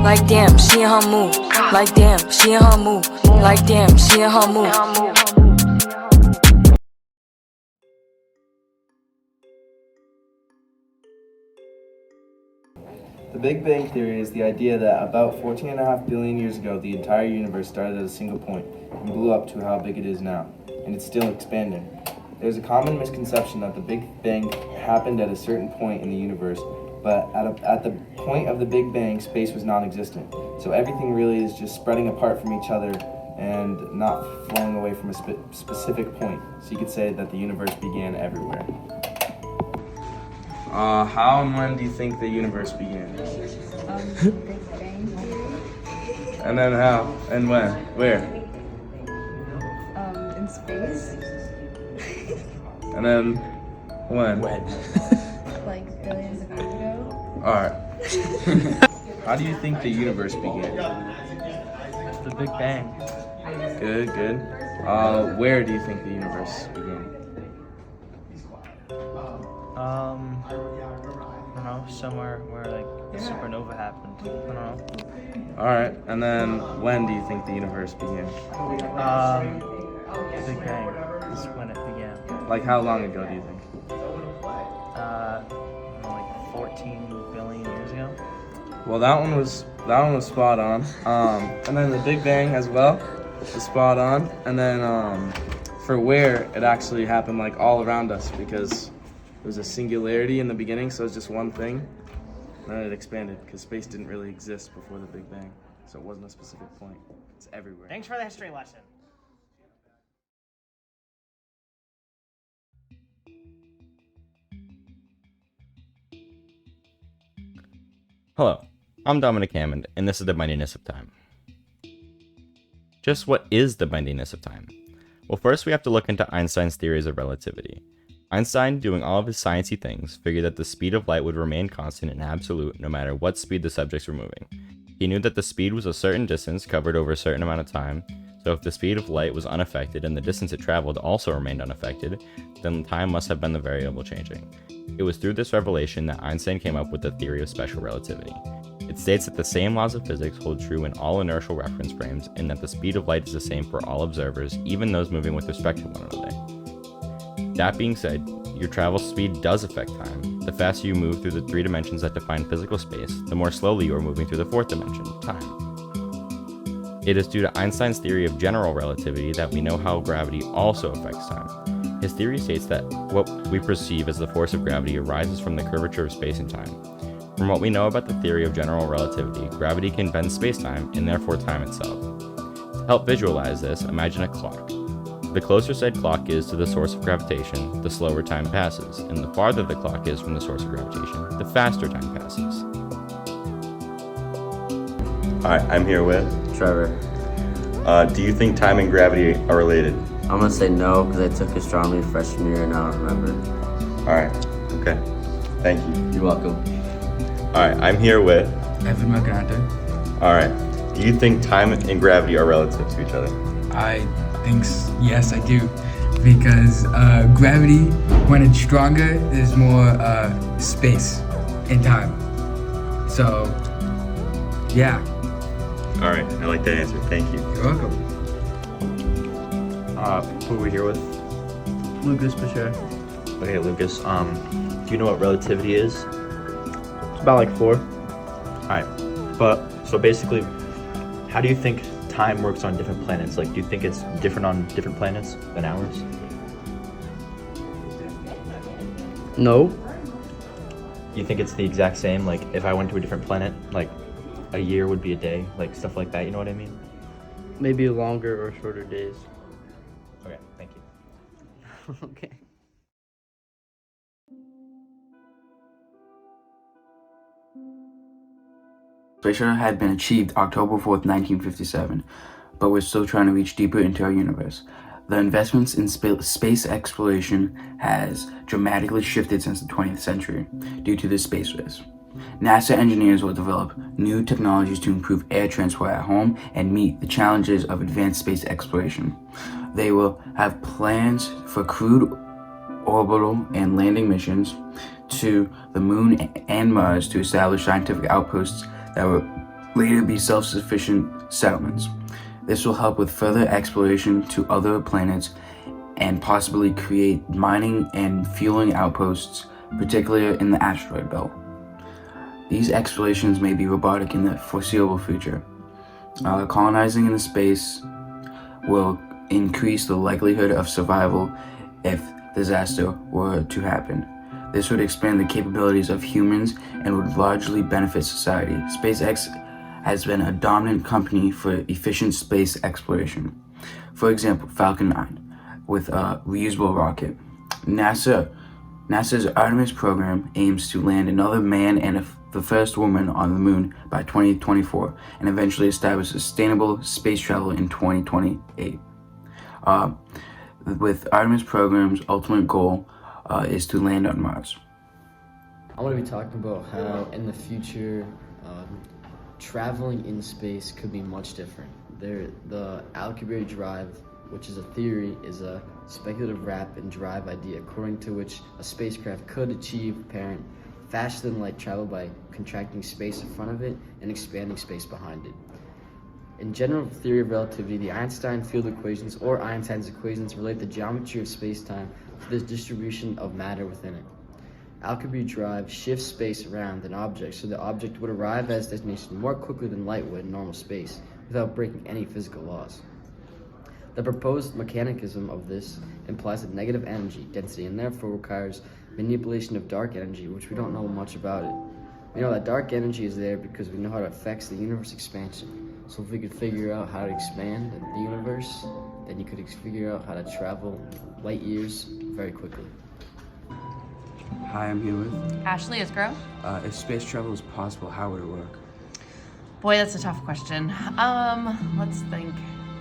Like damn, she in her mood. Like damn, she in her mood. Like damn, she in her mood. The Big Bang Theory is the idea that about 14.5 billion years ago, the entire universe started at a single point and blew up to how big it is now, and it's still expanding. There's a common misconception that the Big Bang happened at a certain point in the universe, but at the point of the Big Bang, space was non-existent. So everything really is just spreading apart from each other and not flowing away from a specific point. So you could say that the universe began everywhere. How and when do you think the universe began? Big Bang Theory. And then how? And when? Where? In space. And then when? Like billions of years ago. Alright. How do you think the universe began? The Big Bang. Good, good. Where do you think the universe began? I don't know, somewhere where like a supernova happened. I don't know. Alright, and then when do you think the universe began? The Big Bang is when it began. Like how long ago do you think? I don't know, like 14 billion years ago. Well, that one was spot on. And then the Big Bang as well was spot on. And then for where it actually happened, like all around us, because there was a singularity in the beginning, so it was just one thing. And then it expanded because space didn't really exist before the Big Bang, so it wasn't a specific point. It's everywhere. Thanks for the history lesson. Hello, I'm Dominic Hammond, and this is the Bendiness of Time. Just what is the bendiness of time? Well, first we have to look into Einstein's theories of relativity. Einstein, doing all of his sciencey things, figured that the speed of light would remain constant and absolute no matter what speed the subjects were moving. He knew that the speed was a certain distance covered over a certain amount of time, so if the speed of light was unaffected and the distance it traveled also remained unaffected, then time must have been the variable changing. It was through this revelation that Einstein came up with the theory of special relativity. It states that the same laws of physics hold true in all inertial reference frames and that the speed of light is the same for all observers, even those moving with respect to one another. That being said, your travel speed does affect time. The faster you move through the three dimensions that define physical space, the more slowly you are moving through the fourth dimension, time. It is due to Einstein's theory of general relativity that we know how gravity also affects time. His theory states that what we perceive as the force of gravity arises from the curvature of space and time. From what we know about the theory of general relativity, gravity can bend space-time and therefore time itself. To help visualize this, imagine a clock. The closer said clock is to the source of gravitation, the slower time passes, and the farther the clock is from the source of gravitation, the faster time passes. Hi, I'm here with Trevor. Do you think time and gravity are related? I'm gonna say no because I took astronomy freshman year and I don't remember. Alright, okay. Thank you. You're welcome. Alright, I'm here with Evan Magrante. Alright. Do you think time and gravity are relative to each other? I think yes, I do, because gravity, when it's stronger, there's more space and time. So, yeah. Alright, I like that answer. Thank you. You're welcome. Who are we here with? Lucas Bashir. Okay, Lucas, do you know what relativity is? It's about like 4. Alright, but, so basically, how do you think time works on different planets? Like, do you think it's different on different planets than ours? No. You think it's the exact same? Like, if I went to a different planet, like, a year would be a day? Like, stuff like that, you know what I mean? Maybe longer or shorter days. Okay, thank you. Okay. Glacier had been achieved October 4th, 1957, but we're still trying to reach deeper into our universe. The investments in space exploration has dramatically shifted since the 20th century due to the space race. NASA engineers will develop new technologies to improve air transport at home and meet the challenges of advanced space exploration. They will have plans for crewed orbital and landing missions to the moon and Mars to establish scientific outposts that will later be self-sufficient settlements. This will help with further exploration to other planets and possibly create mining and fueling outposts, particularly in the asteroid belt. These explorations may be robotic in the foreseeable future. Colonizing in the space will increase the likelihood of survival if disaster were to happen. This would expand the capabilities of humans and would largely benefit society. SpaceX has been a dominant company for efficient space exploration. For example, Falcon 9 with a reusable rocket. NASA's Artemis program aims to land another man and the first woman on the moon by 2024 and eventually establish sustainable space travel in 2028. With Artemis program's ultimate goal is to land on Mars. I want to be talking about how in the future traveling in space could be much different. The Alcubierre drive, which is a theory, is a speculative rapid drive idea according to which a spacecraft could achieve apparent faster than light travel by contracting space in front of it and expanding space behind it. In general theory of relativity, the Einstein field equations or Einstein's equations relate the geometry of space-time to the distribution of matter within it. Alcubierre drive shifts space around an object so the object would arrive at its destination more quickly than light would in normal space without breaking any physical laws. The proposed mechanism of this implies a negative energy density and therefore requires manipulation of dark energy, which we don't know much about it. We know that dark energy is there because we know how it affects the universe expansion. So if we could figure out how to expand the universe, then you could figure out how to travel light years very quickly. Hi, I'm here with Ashley Isgro. If space travel is possible, how would it work? Boy, that's a tough question. Let's think.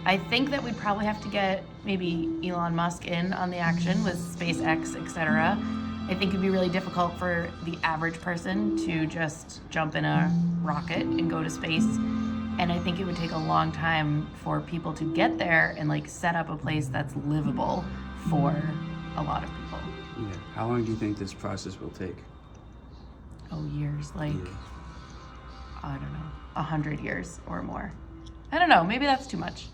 I think that we'd probably have to get maybe Elon Musk in on the action with SpaceX, etc. I think it'd be really difficult for the average person to just jump in a rocket and go to space. And I think it would take a long time for people to get there and like set up a place that's livable for a lot of people. Yeah. How long do you think this process will take? Oh, years, like, I don't know, 100 years or more. I don't know, maybe that's too much.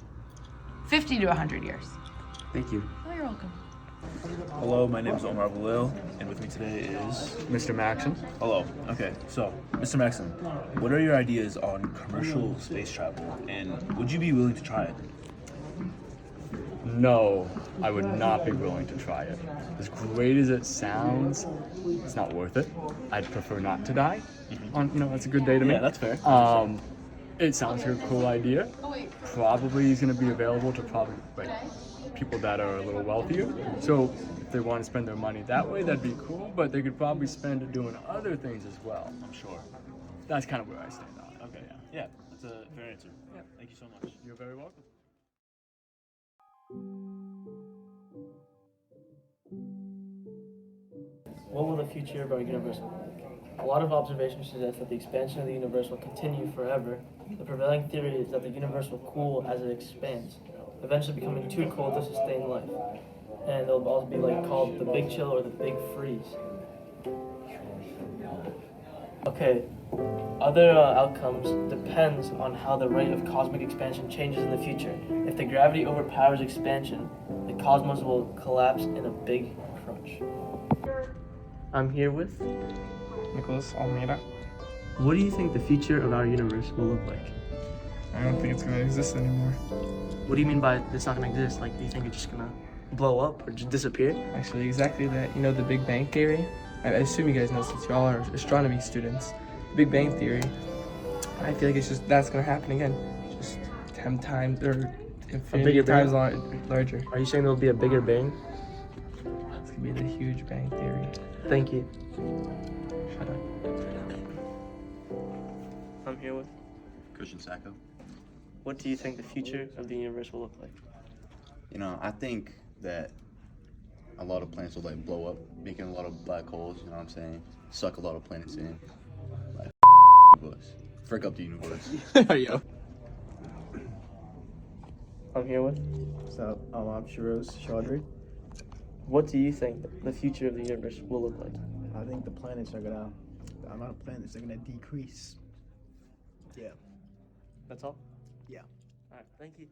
50 to 100 years. Thank you. Oh, you're welcome. Hello, my name is Omar Valil, and with me today is Mr. Maxim. Hello. Okay, so Mr. Maxim, what are your ideas on commercial space travel, and would you be willing to try it? No, I would not be willing to try it. As great as it sounds, it's not worth it. I'd prefer not to die. That's a good day to me. Yeah, that's fair. It sounds like a cool idea. Probably is going to be available to people that are a little wealthier. So if they want to spend their money that way, that'd be cool. But they could probably spend it doing other things as well. I'm sure. That's kind of where I stand on it. Okay. Yeah, that's a fair answer. Yeah. Thank you so much. You're very welcome. What will the future of our universe look like? A lot of observations suggest that the expansion of the universe will continue forever. The prevailing theory is that the universe will cool as it expands, eventually becoming too cold to sustain life. And it'll also be called the Big Chill or the Big Freeze. Okay, other outcomes depends on how the rate of cosmic expansion changes in the future. If the gravity overpowers expansion, the cosmos will collapse in a big crunch. I'm here with Nicholas Almeida. What do you think the future of our universe will look like? I don't think it's going to exist anymore. What do you mean by it's not going to exist? Do you think it's just going to blow up or just disappear? Actually, exactly that. You know the Big Bang Theory? I assume you guys know since you all are astronomy students. Big Bang Theory, I feel like that's going to happen again. Just 10 times or infinity times larger. Are you saying there'll be a bigger bang? It's going to be the huge Bang Theory. Thank you. Shut up. I'm here with. Christian Sacco. What do you think the future of the universe will look like? I think that a lot of planets will blow up, making a lot of black holes, you know what I'm saying? Suck a lot of planets in. Frick up the universe. Yo. I'm here with. What's up? I'm Shiroz Chaudhry. What do you think the future of the universe will look like? I think the amount of planets are gonna decrease. Yeah. That's all? Yeah. All right, thank you.